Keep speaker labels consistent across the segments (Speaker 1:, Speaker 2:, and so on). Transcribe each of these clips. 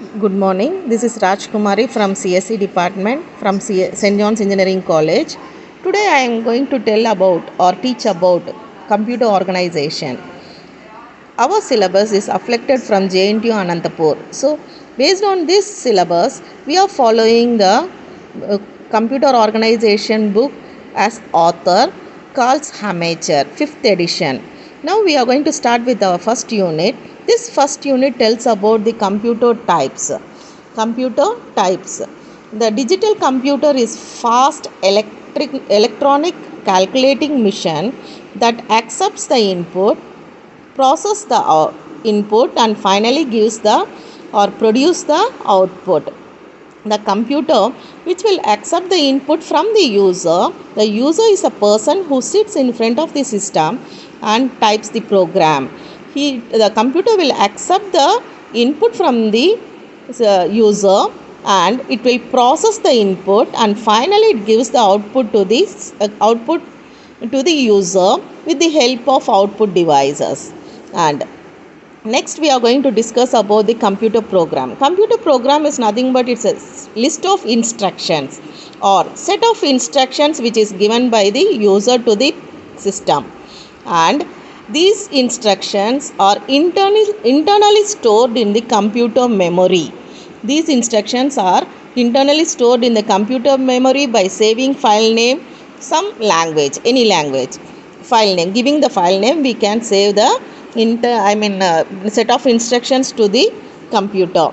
Speaker 1: Good morning. This is Kumari from CSE department from St. John's Engineering College. Today I am going to tell about or teach about computer organization. Our syllabus is afflicted from JNTU Anantapur. So based on this syllabus, we are following the computer organization book as author Carl's Hamacher, 5th edition. Now we are going to start with our first unit. This first unit tells about the computer types. Computer types. The digital computer is fast electronic calculating machine that accepts the input, process the input and finally gives the or produce the output. The computer which will accept the input from the user. The user is a person who sits in front of the system and types the program. The computer will accept the input from the user and it will process the input and finally it gives the output to the user with the help of output devices. And next we are going to discuss about the computer program. Computer program is nothing but it's a list of instructions or set of instructions which is given by the user to the system, and these instructions are internally stored in the computer memory. These instructions are internally stored in the computer memory by saving file name, some language, any language file name. Giving the file name, we can save the set of instructions to the computer.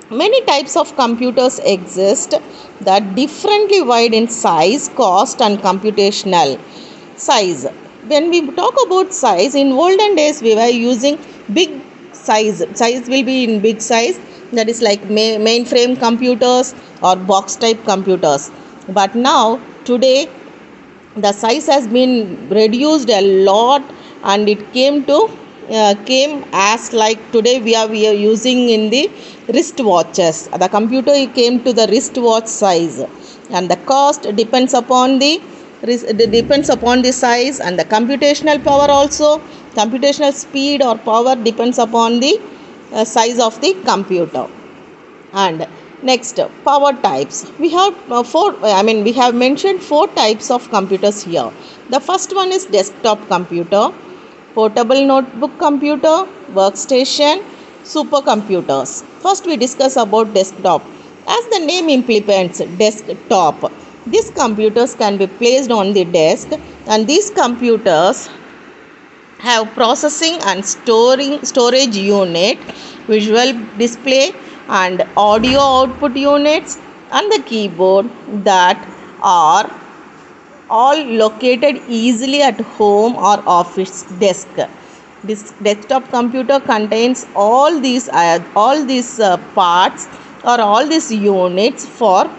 Speaker 1: Many types of computers exist that differently vary in size, cost and computational size. When we talk about size, in olden days we were using big size. Size will be in big size, that is like mainframe computers or box type computers. But now today the size has been reduced a lot and it came as like today we are using in the wristwatches. The computer came to the wristwatch size, and the cost depends upon the size, and the computational power also, computational speed or power depends upon the size of the computer. And next, power types. We have we have mentioned 4 types of computers here. The first one is desktop computer, portable notebook computer, workstation, supercomputers. First we discuss about desktop. As the name implements, desktop. These computers can be placed on the desk, and these computers have processing and storage unit, visual display and audio output units, and the keyboard that are all located easily at home or office desk. This desktop computer contains all these parts or all these units for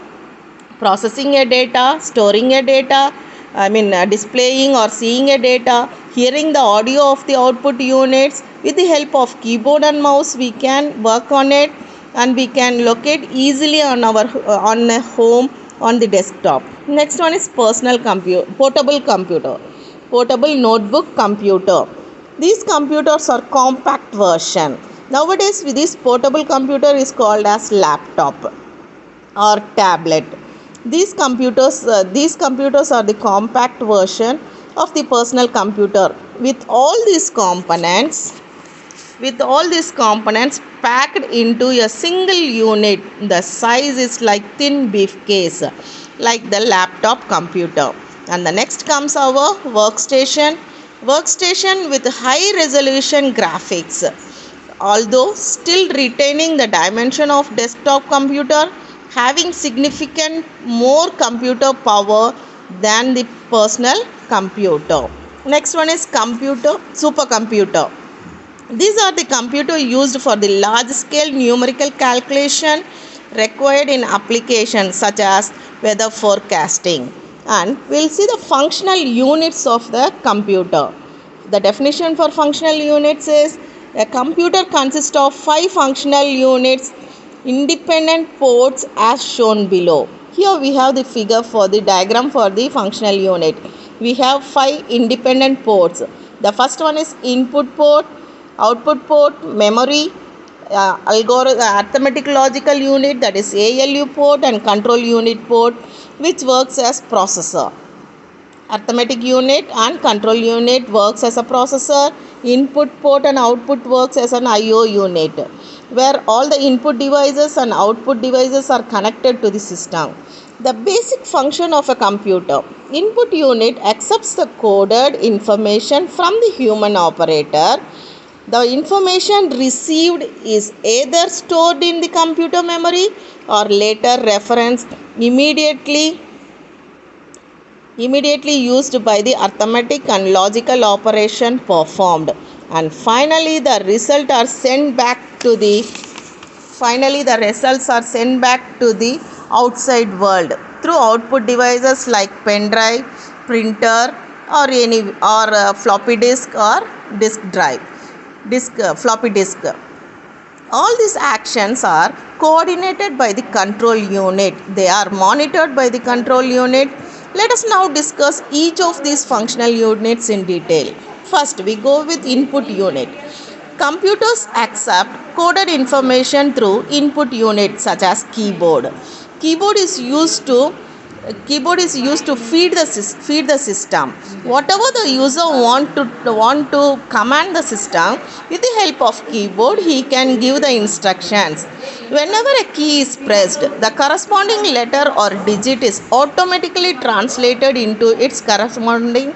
Speaker 1: processing a data, storing a data, displaying or seeing a data, hearing the audio of the output units. With the help of keyboard and mouse we can work on it, and we can locate easily on a home on the desktop. Next one is portable computer, portable notebook computer. These computers are compact version. Nowadays this portable computer is called as laptop or tablet. These computers are the compact version of the personal computer with all these components packed into a single unit. The size is like thin briefcase, like the laptop computer. And the next comes our workstation with high resolution graphics, although still retaining the dimension of desktop computer, having significant more computer power than the personal computer. Next one is supercomputer. These are the computer used for the large scale numerical calculation required in applications such as weather forecasting. And we'll see the functional units of the computer. The definition for functional units is a computer consists of 5 functional units, independent ports as shown below. Here we have the figure for the diagram for the functional unit. We have 5 independent ports. The first one is input port, output port, memory, arithmetic logical unit, that is ALU port, and control unit port, which works as processor. Arithmetic unit and control unit works as a processor. Input port and output works as an IO unit, where all the input devices and output devices are connected to the system. The basic function of a computer: input unit accepts the coded information from the human operator. The information received is either stored in the computer memory or later referenced immediately used by the arithmetic and logical operation performed, and finally the results are sent back to the outside world through output devices like pen drive, printer, or floppy disk or floppy disk. All these actions are coordinated by the control unit. They are monitored by the control unit. Let us now discuss each of these functional units in detail. First, we go with input unit. Computers accept coded information through input units such as keyboard. Keyboard is used to feed the system. Whatever the user want to command the system, with the help of keyboard he can give the instructions. Whenever a key is pressed, the corresponding letter or digit is automatically translated into its corresponding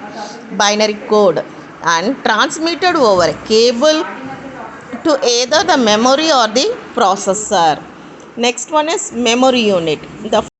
Speaker 1: binary code and transmitted over a cable to either the memory or the processor. Next one is memory unit. The